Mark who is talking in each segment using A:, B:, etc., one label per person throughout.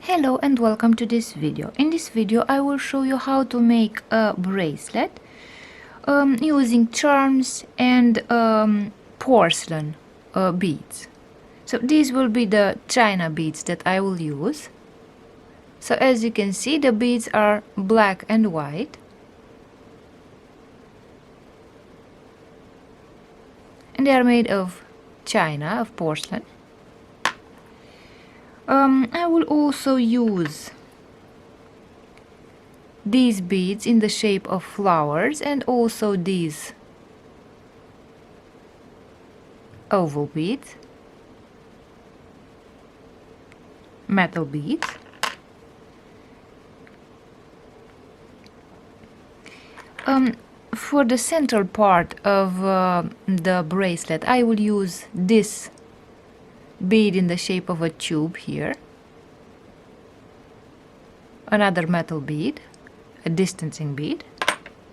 A: Hello and welcome to this video. In this video I will show you how to make a bracelet using charms and porcelain beads. So these will be the china beads that I will use. So as you can see, the beads are black and white. And they are made of china, of porcelain. I will also use these beads in the shape of flowers and also these oval beads, metal beads. For the central part of the bracelet, I will use this bead in the shape of a tube here, another metal bead, a distancing bead,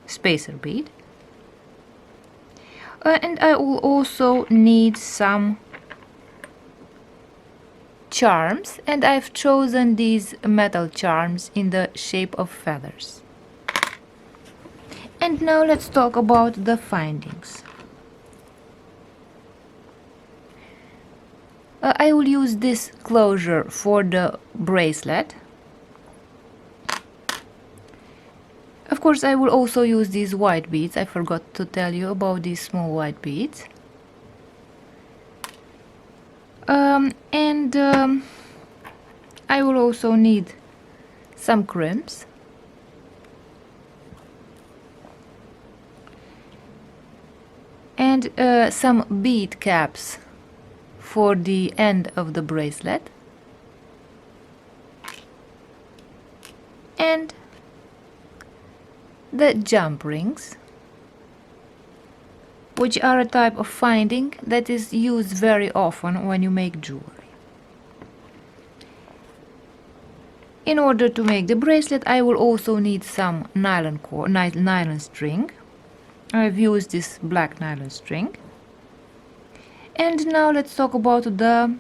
A: spacer bead, and I will also need some charms, and I've chosen these metal charms in the shape of feathers. And now let's talk about the findings. I will use this closure for the bracelet. Of course, I will also use these white beads. I forgot to tell you about these small white beads. I will also need some crimps. And some bead caps for the end of the bracelet, and the jump rings, which are a type of finding that is used very often when you make jewelry. In order to make the bracelet, I will also need some nylon string. I've used this black nylon string. And now let's talk about the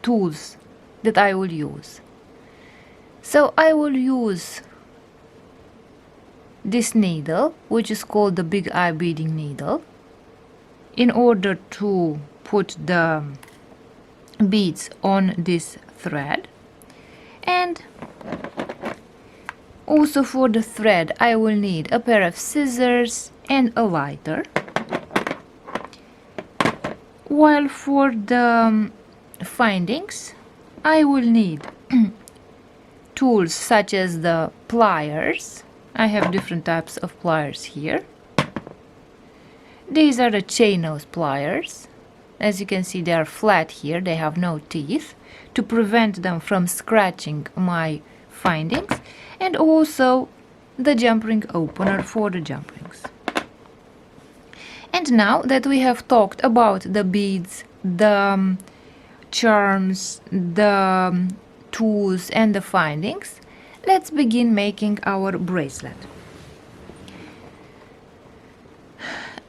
A: tools that I will use. So I will use this needle, which is called the big eye beading needle, in order to put the beads on this thread. And also for the thread I will need a pair of scissors and a lighter. While for the findings, I will need tools such as the pliers. I have different types of pliers here. These are the chain nose pliers. As you can see, they are flat here, they have no teeth, to prevent them from scratching my findings, and also the jump ring opener for the jump rings. And now that we have talked about the beads, the charms, the tools and the findings, let's begin making our bracelet.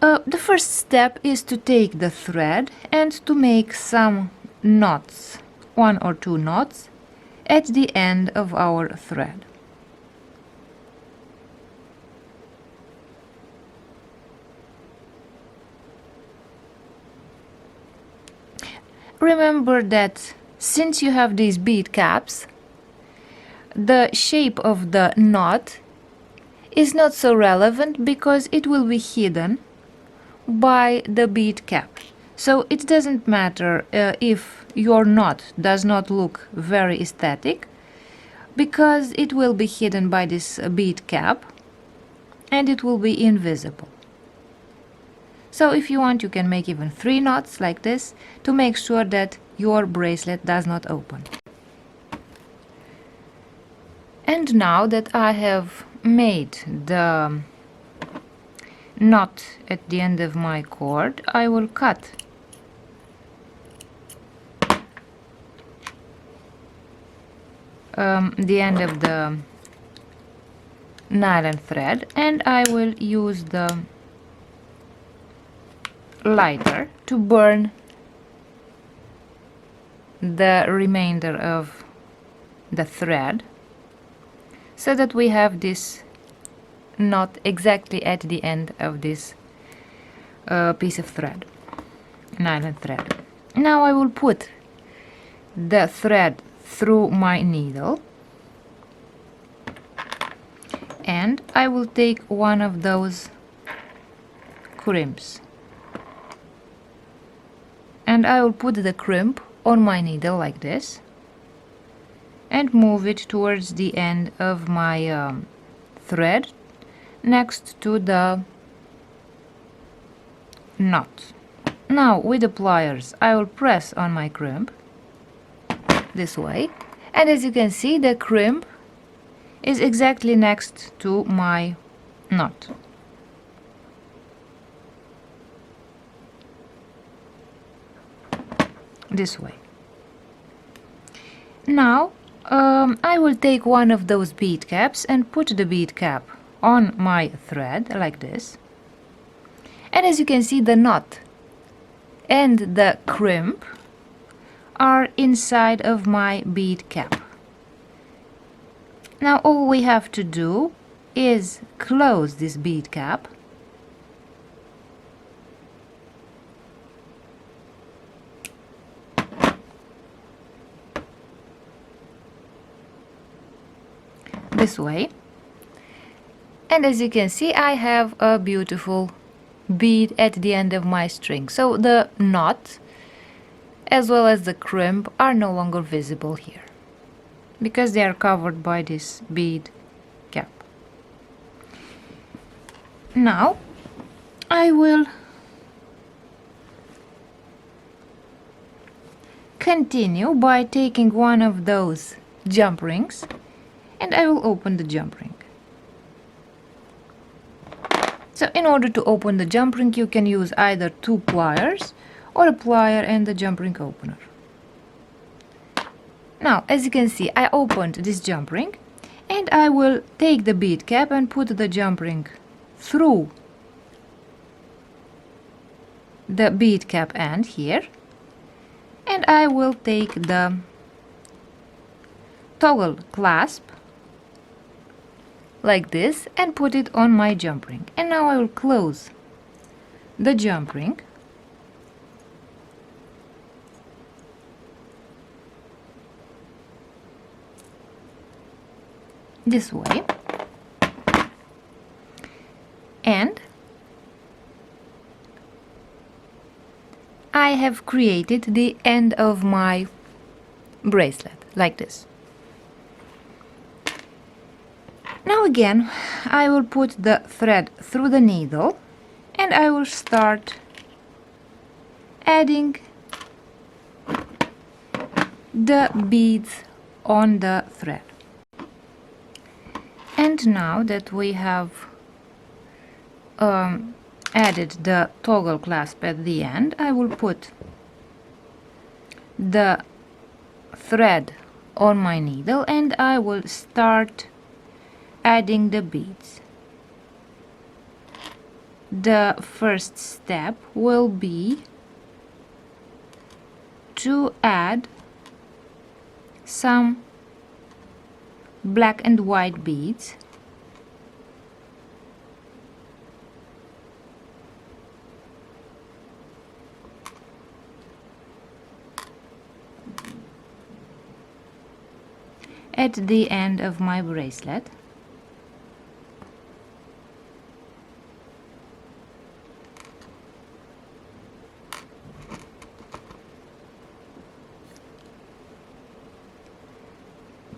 A: The first step is to take the thread and to make some knots, 1 or 2 knots, at the end of our thread. Remember that since you have these bead caps, the shape of the knot is not so relevant because it will be hidden by the bead cap. So it doesn't matter if your knot does not look very aesthetic, because it will be hidden by this bead cap and it will be invisible. So if you want, you can make even 3 knots like this to make sure that your bracelet does not open. And now that I have made the knot at the end of my cord, I will cut the end of the nylon thread, and I will use the lighter to burn the remainder of the thread so that we have this knot exactly at the end of this piece of thread, nylon thread. Now I will put the thread through my needle, and I will take one of those crimps, and I will put the crimp on my needle like this and move it towards the end of my thread next to the knot. Now with the pliers I will press on my crimp this way, and as you can see, the crimp is exactly next to my knot. This way. Now I will take one of those bead caps and put the bead cap on my thread like this, and as you can see, the knot and the crimp are inside of my bead cap. Now all we have to do is close this bead cap this way, and as you can see, I have a beautiful bead at the end of my string, so the knot as well as the crimp are no longer visible here because they are covered by this bead cap. Now I will continue by taking one of those jump rings, and I will open the jump ring. So in order to open the jump ring, you can use either two pliers or a plier and the jump ring opener. Now, as you can see, I opened this jump ring, and I will take the bead cap and put the jump ring through the bead cap end here, and I will take the toggle clasp like this and put it on my jump ring. And now I will close the jump ring this way, and I have created the end of my bracelet like this. Now again, I will put the thread through the needle, and I will start adding the beads on the thread. And now that we have added the toggle clasp at the end, I will put the thread on my needle, and I will start adding the beads. The first step will be to add some black and white beads at the end of my bracelet.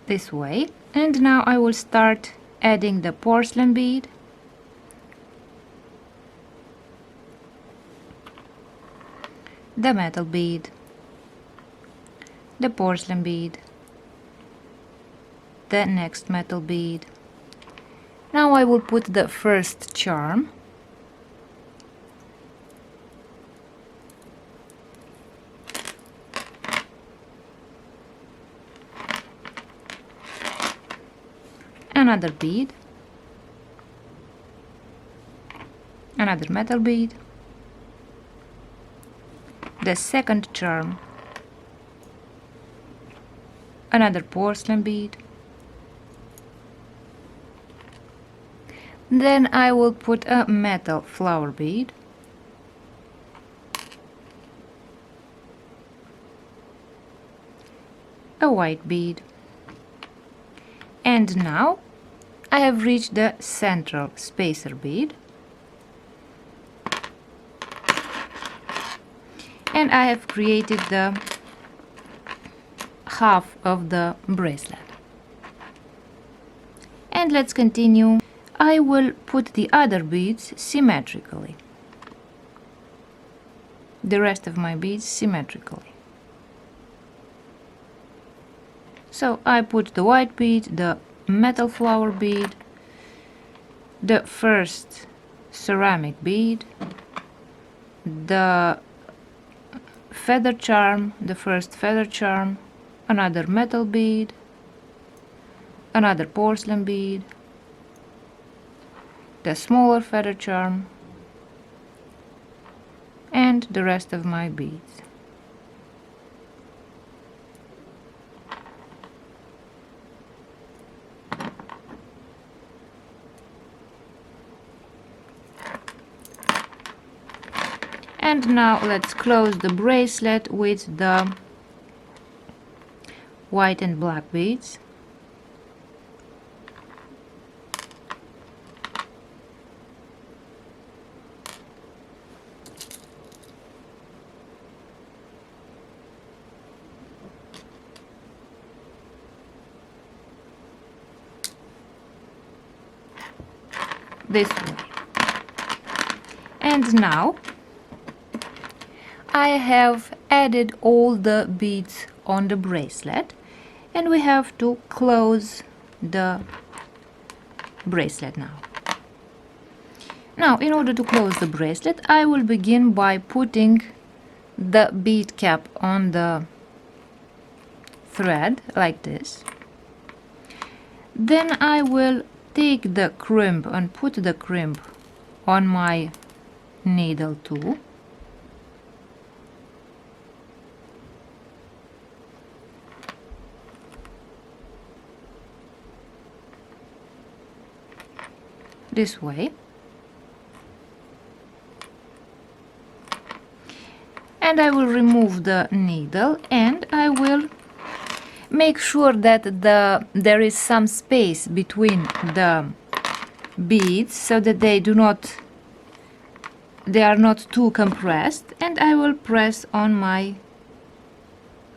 A: This way, and now I will start adding the porcelain bead, the metal bead, the porcelain bead, the next metal bead. Now I will put the first charm, another bead, another metal bead, the second charm, another porcelain bead. Then I will put a metal flower bead, a white bead, and now I have reached the central spacer bead, and I have created the half of the bracelet. And let's continue. I will put the other beads symmetrically, the rest of my beads symmetrically. So I put the white bead, the metal flower bead, the first ceramic bead, the feather charm, the first feather charm, another metal bead, another porcelain bead, the smaller feather charm, and the rest of my beads. And now let's close the bracelet with the white and black beads. This way. And now I have added all the beads on the bracelet, and we have to close the bracelet now. Now, in order to close the bracelet, I will begin by putting the bead cap on the thread like this. Then I will take the crimp and put the crimp on my needle too. This way. And I will remove the needle, and I will make sure that there is some space between the beads so that they are not too compressed, and I will press on my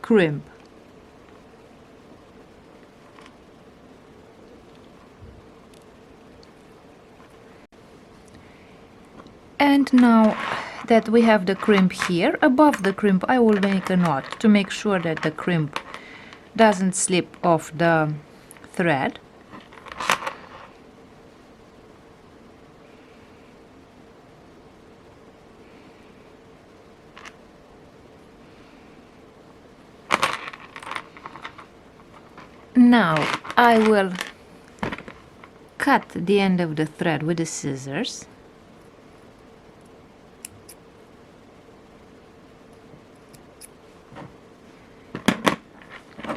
A: crimp. And now that we have the crimp here, above the crimp I will make a knot to make sure that the crimp doesn't slip off the thread. Now I will cut the end of the thread with the scissors.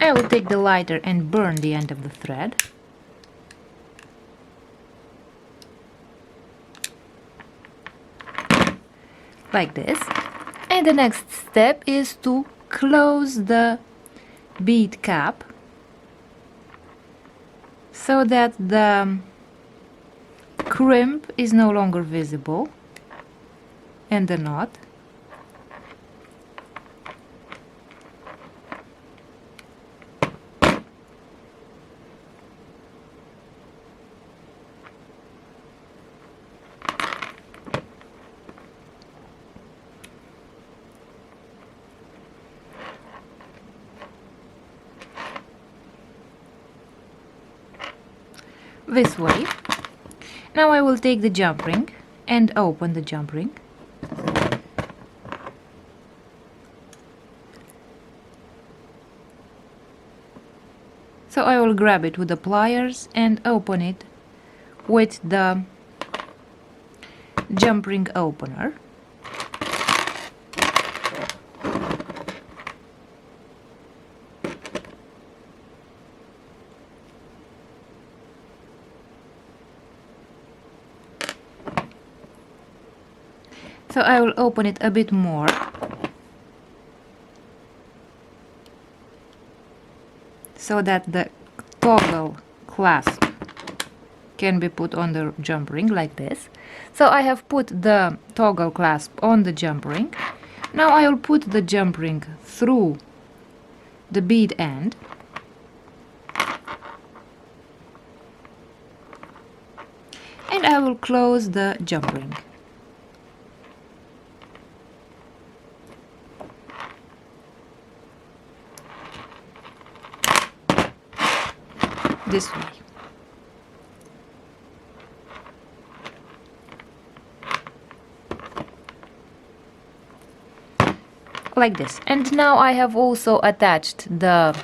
A: I will take the lighter and burn the end of the thread. Like this. And the next step is to close the bead cap so that the crimp is no longer visible and the knot. This way. Now I will take the jump ring and open the jump ring. So I will grab it with the pliers and open it with the jump ring opener. So I will open it a bit more. So that the toggle clasp can be put on the jump ring like this. So I have put the toggle clasp on the jump ring. Now I will put the jump ring through the bead end. And I will close the jump ring. This way. Like this. And now I have also attached the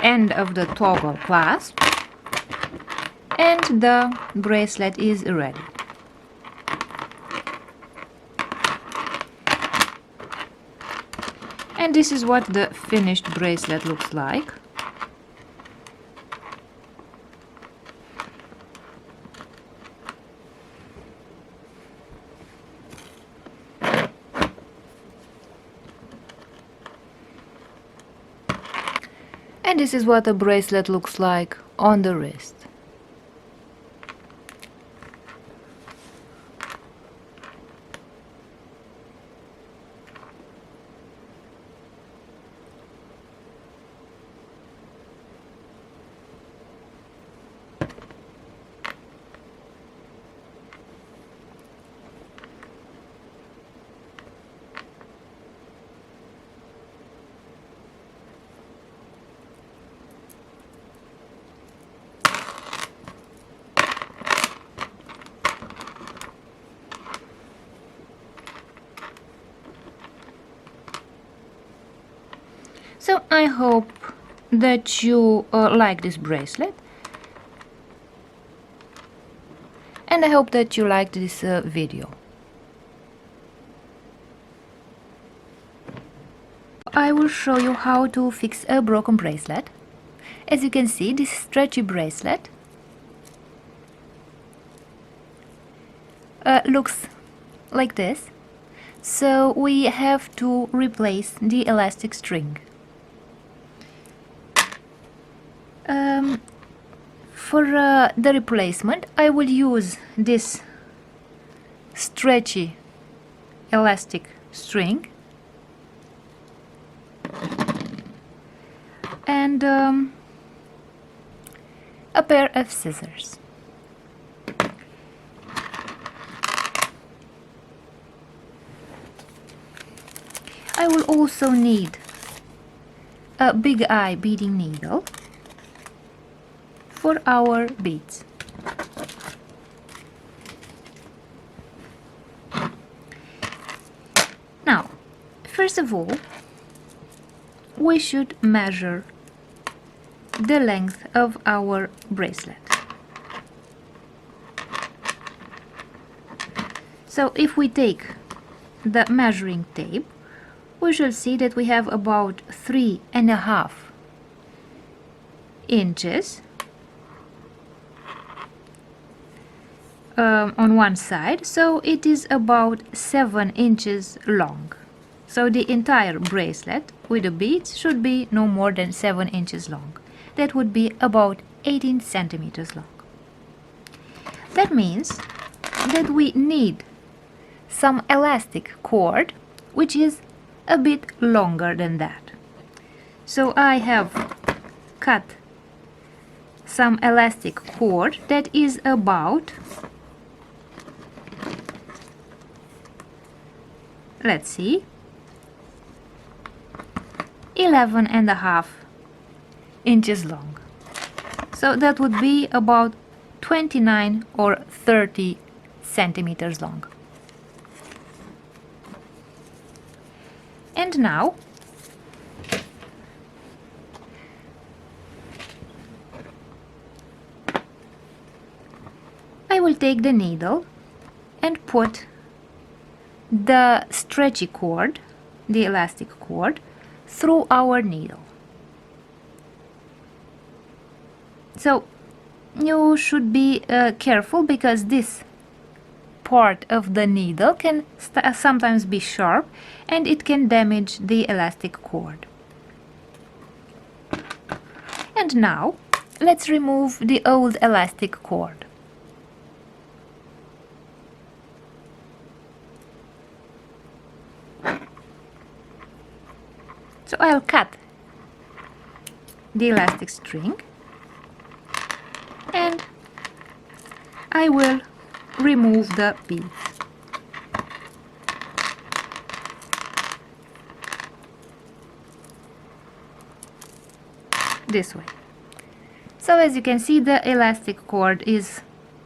A: end of the toggle clasp, and the bracelet is ready. And this is what the finished bracelet looks like. And this is what the bracelet looks like on the wrist. So I hope that you like this bracelet, and I hope that you liked this video. I will show you how to fix a broken bracelet. As you can see, this stretchy bracelet looks like this. So we have to replace the elastic string. For the replacement, I will use this stretchy elastic string and a pair of scissors. I will also need a big eye beading needle for our beads. Now, first of all, we should measure the length of our bracelet. So if we take the measuring tape, we shall see that we have about 3.5 inches on one side, so it is about 7 inches long. So the entire bracelet with the beads should be no more than 7 inches long. That would be about 18 centimeters long. That means that we need some elastic cord which is a bit longer than that. So I have cut some elastic cord that is about, let's see, 11.5 inches long. So that would be about 29 or 30 centimeters long. And now I will take the needle and put the stretchy cord, the elastic cord, through our needle. So you should be careful, because this part of the needle can sometimes be sharp and it can damage the elastic cord. And now let's remove the old elastic cord. So I'll cut the elastic string and I will remove the beads. This way. So as you can see, the elastic cord is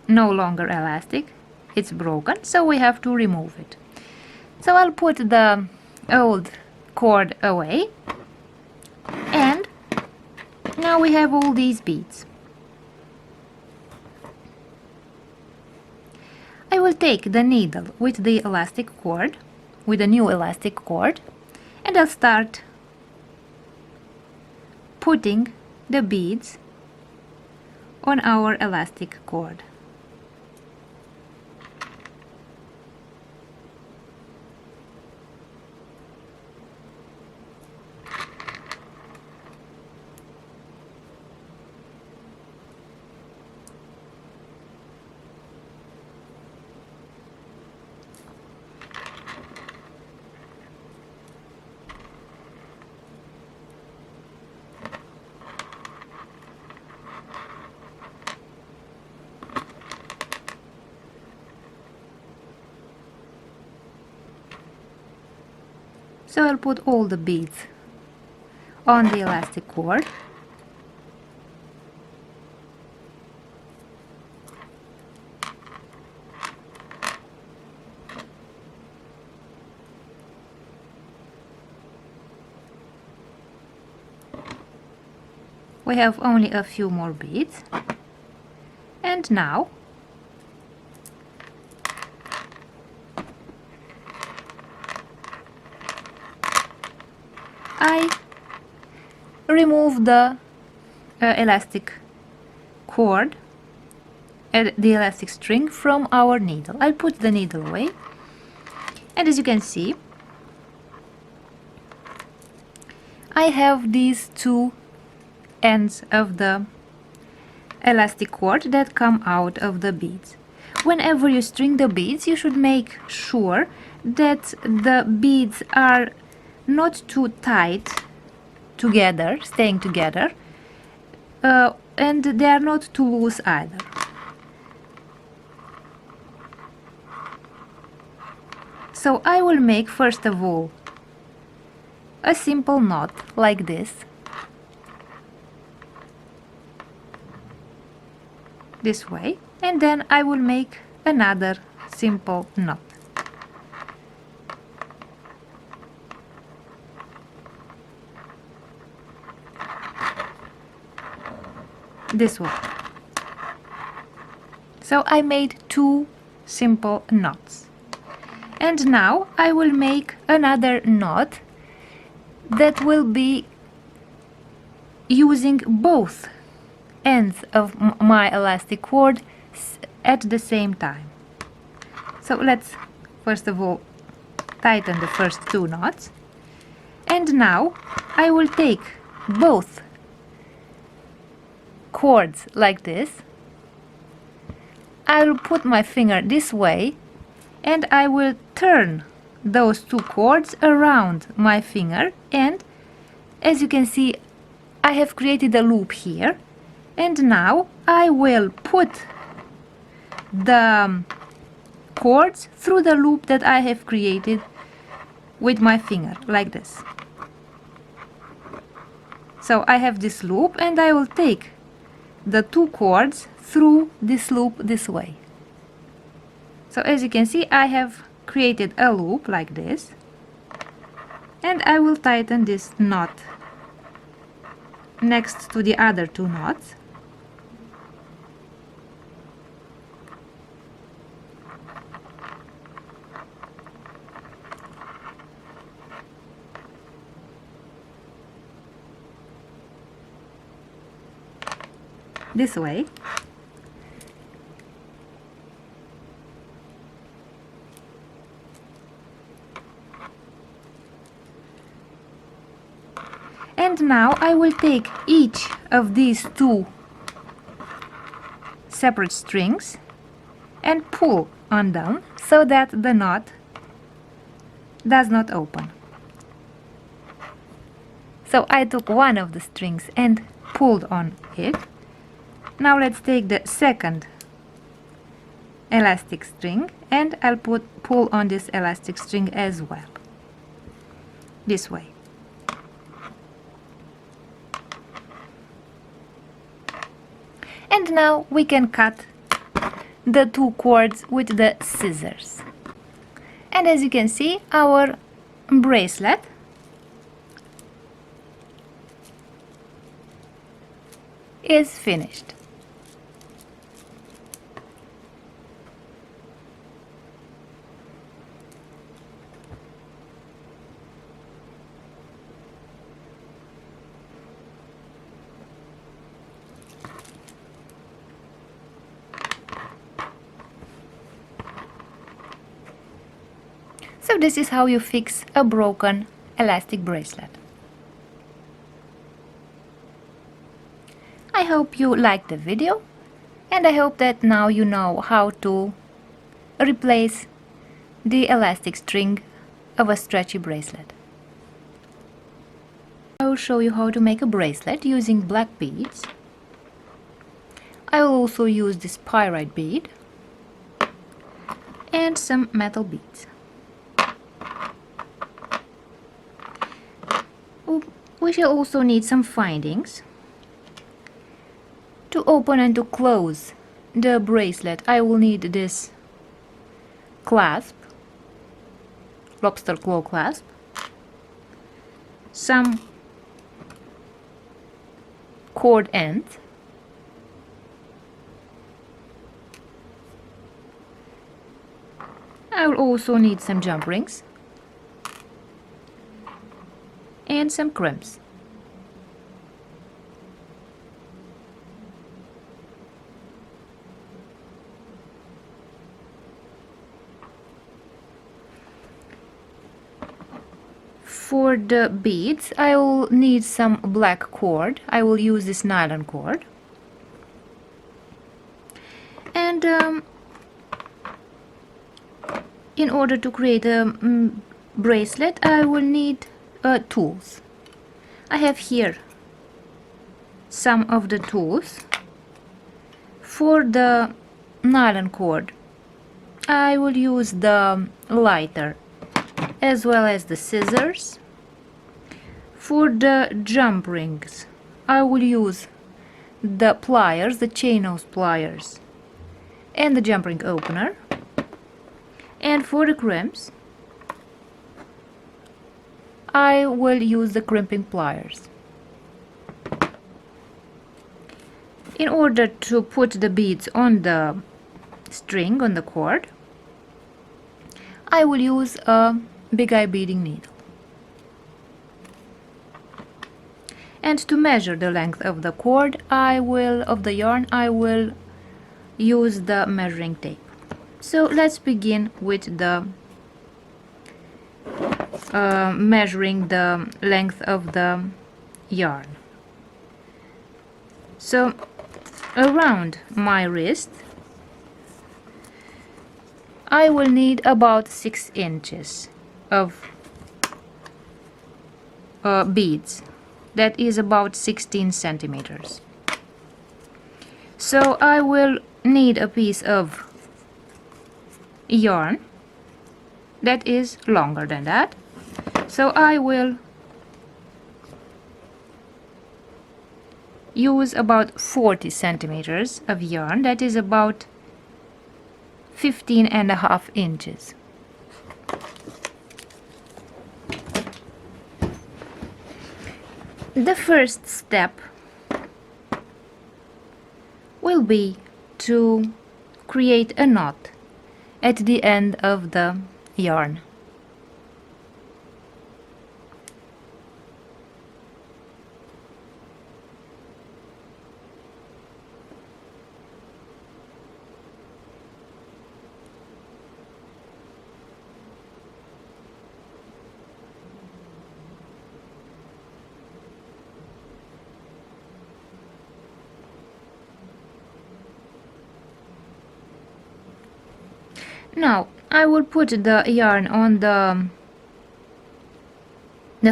A: no longer elastic, it's broken, so we have to remove it. So I'll put the old cord away, and now we have all these beads. I will take the needle with the elastic cord, with a new elastic cord, and I'll start putting the beads on our elastic cord. So I'll put all the beads on the elastic cord. We have only a few more beads, and now I remove the elastic cord, the elastic string from our needle. I'll put the needle away, and as you can see, I have these two ends of the elastic cord that come out of the beads. Whenever you string the beads, you should make sure that the beads are not too tight together, staying together, and they are not too loose either. So I will make first of all a simple knot like this way, and then I will make another simple knot. This way. So I made two simple knots, and now I will make another knot that will be using both ends of my elastic cord at the same time. So let's first of all tighten the first two knots, and now I will take both cords like this. I will put my finger this way and I will turn those two cords around my finger, and as you can see, I have created a loop here, and now I will put the cords through the loop that I have created with my finger like this. So I have this loop, and I will take the two cords through this loop this way. So as you can see, I have created a loop like this, and I will tighten this knot next to the other two knots. This way. And now I will take each of these two separate strings and pull on them so that the knot does not open. So I took one of the strings and pulled on it. Now let's take the second elastic string and I'll pull on this elastic string as well. This way. And now we can cut the two cords with the scissors. And as you can see, our bracelet is finished. So this is how you fix a broken elastic bracelet. I hope you liked the video, and I hope that now you know how to replace the elastic string of a stretchy bracelet. I will show you how to make a bracelet using black beads. I will also use this pyrite bead and some metal beads. We shall also need some findings. To open and to close the bracelet, I will need this clasp, lobster claw clasp, some cord ends, I will also need some jump rings and some crimps. For the beads, I will need some black cord. I will use this nylon cord. And in order to create a bracelet, I will need tools. I have here some of the tools. For the nylon cord, I will use the lighter as well as the scissors. For the jump rings, I will use the pliers, the chain nose pliers, and the jump ring opener. And for the crimps, I will use the crimping pliers. In order to put the beads on the string, on the cord, I will use a big eye beading needle. And to measure the length of the cord, of the yarn, I will use the measuring tape. So let's begin with the measuring the length of the yarn. So around my wrist, I will need about 6 inches of beads. That is about 16 centimeters. So I will need a piece of yarn that is longer than that. So I will use about 40 centimeters of yarn. That is about 15.5 inches. The first step will be to create a knot at the end of the yarn. Now I will put the yarn on the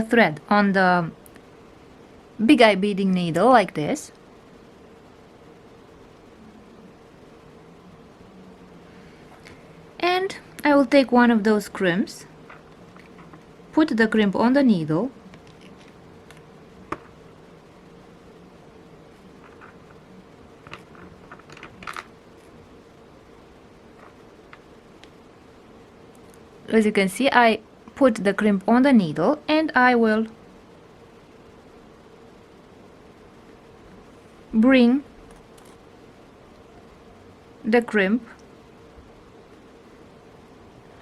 A: thread on the big eye beading needle like this. And I will take one of those crimps, put the crimp on the needle, as you can see, I put the crimp on the needle and I will bring the crimp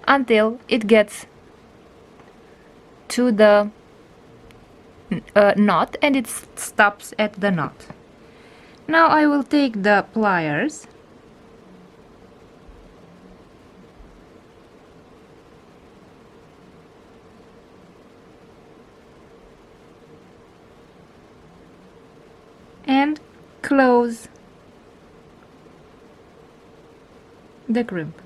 A: until it gets to the knot and it stops at the knot. Now I will take the pliers and close the crimp.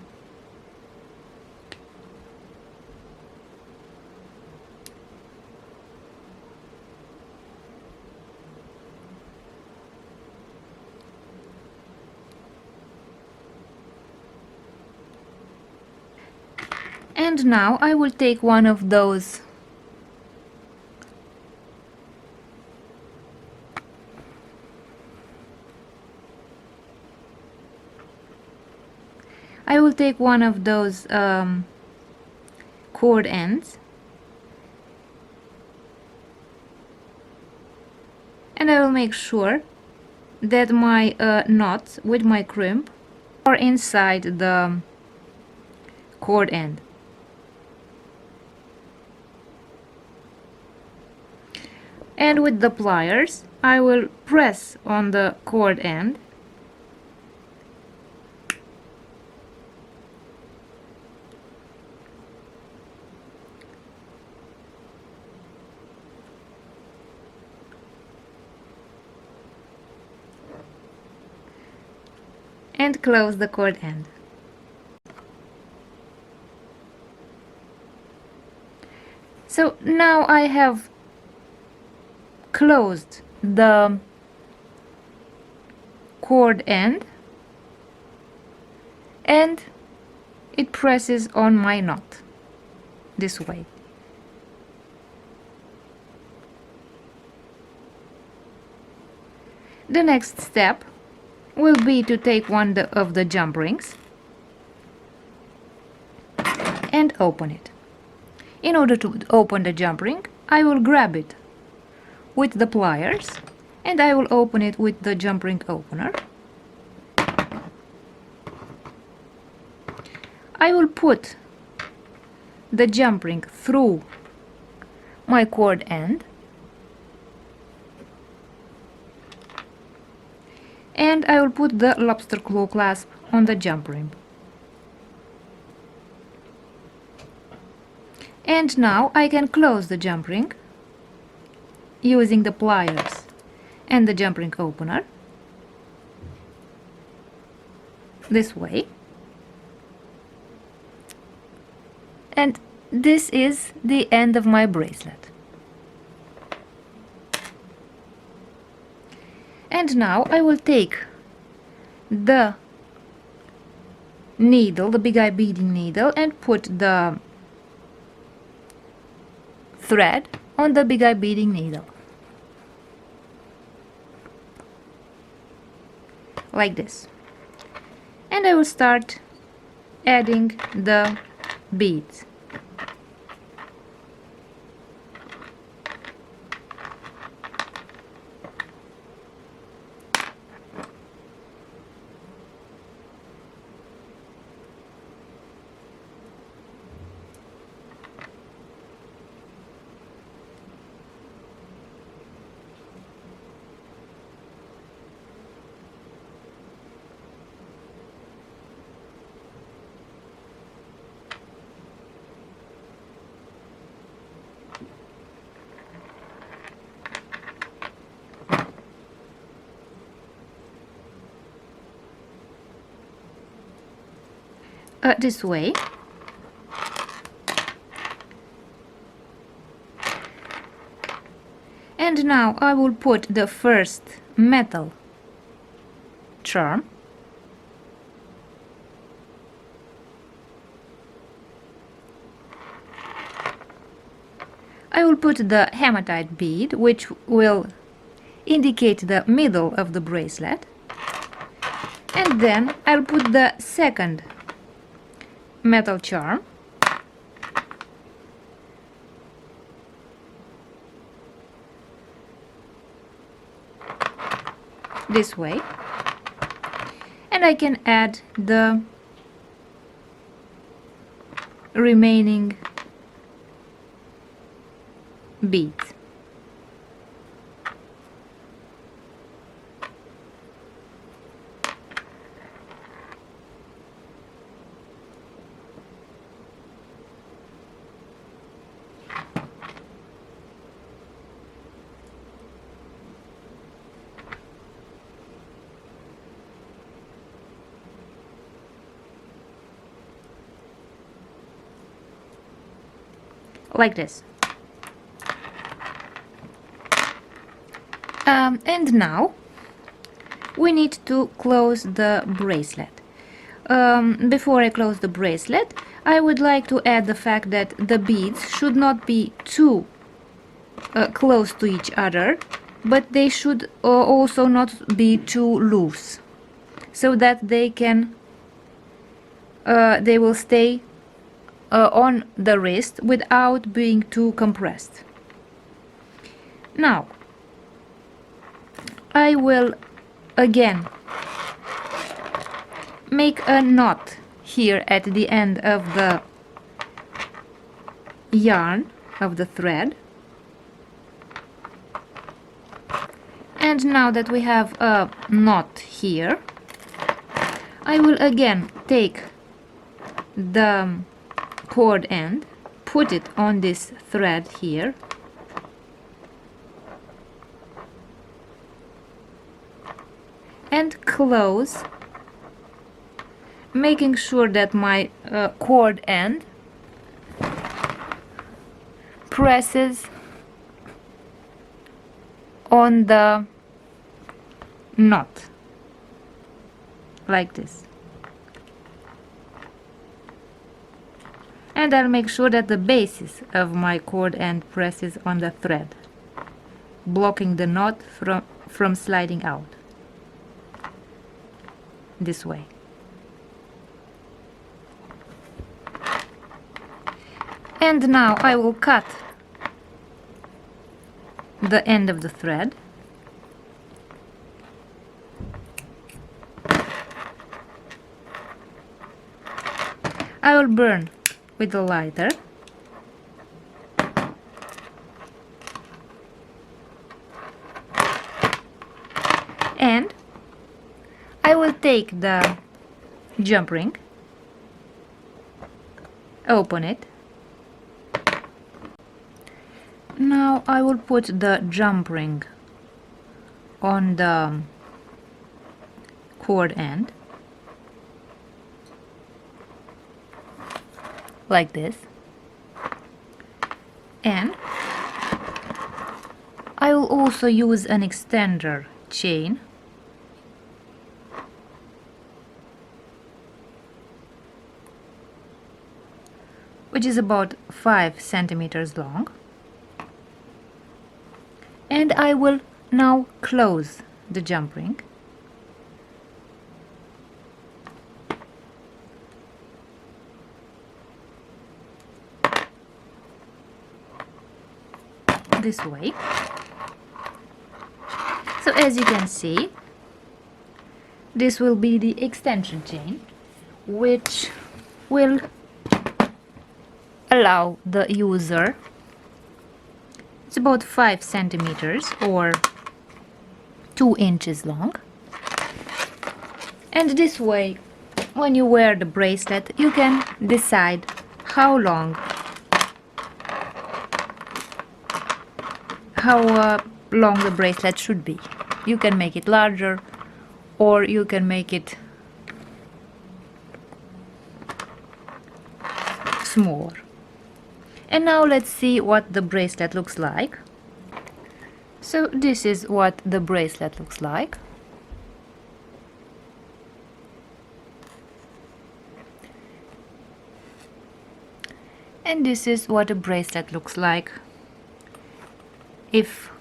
A: And now I will take one of those cord ends and I will make sure that my knots with my crimp are inside the cord end. And with the pliers I will press on the cord end and close the cord end. So now I have closed the cord end and it presses on my knot this way. The next step will be to take one of the jump rings and open it. In order to open the jump ring, I will grab it with the pliers and I will open it with the jump ring opener. I will put the jump ring through my cord end and I will put the lobster claw clasp on the jump ring. And now I can close the jump ring using the pliers and the jump ring opener this way. And this is the end of my bracelet. And now I will take the needle, the big eye beading needle, and put the thread on the big eye beading needle like this, and I will start adding the beads. this way. And now I will put the first metal charm. I will put the hematite bead, which will indicate the middle of the bracelet. And then I'll put the second metal charm. This way. And I can add the remaining beads. Like this. And now we need to close the bracelet. Before I close the bracelet, I would like to add the fact that the beads should not be too close to each other, but they should also not be too loose, so that they will stay on the wrist without being too compressed. Now I will again make a knot here at the end of the yarn of the thread. And now that we have a knot here, I will again take the cord end, put it on this thread here, and close, making sure that my cord end presses on the knot like this. And I'll make sure that the basis of my cord end presses on the thread, blocking the knot from sliding out. This way. And now I will cut the end of the thread. I will burn with a lighter. And I will take the jump ring, open it. Now I will put the jump ring on the cord end, like this, and I will also use an extender chain which is about 5 centimeters long, and I will now close the jump ring. This way. So as you can see, this will be the extension chain, which will allow the user, it's about 5 centimeters or 2 inches long, and this way when you wear the bracelet you can decide how long the bracelet should be. You can make it larger or you can make it smaller. And now let's see what the bracelet looks like. So this is what the bracelet looks like. And this is what a bracelet looks like if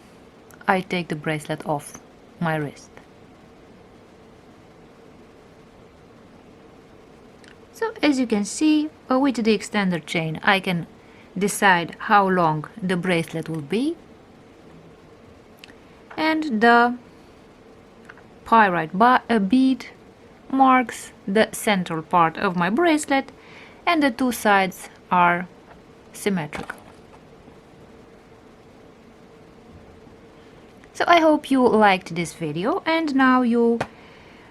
A: I take the bracelet off my wrist. So as you can see, with the extender chain I can decide how long the bracelet will be, and the pyrite bead marks the central part of my bracelet, and the two sides are symmetrical. So I hope you liked this video, and now you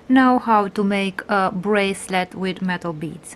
A: know how to make a bracelet with metal beads.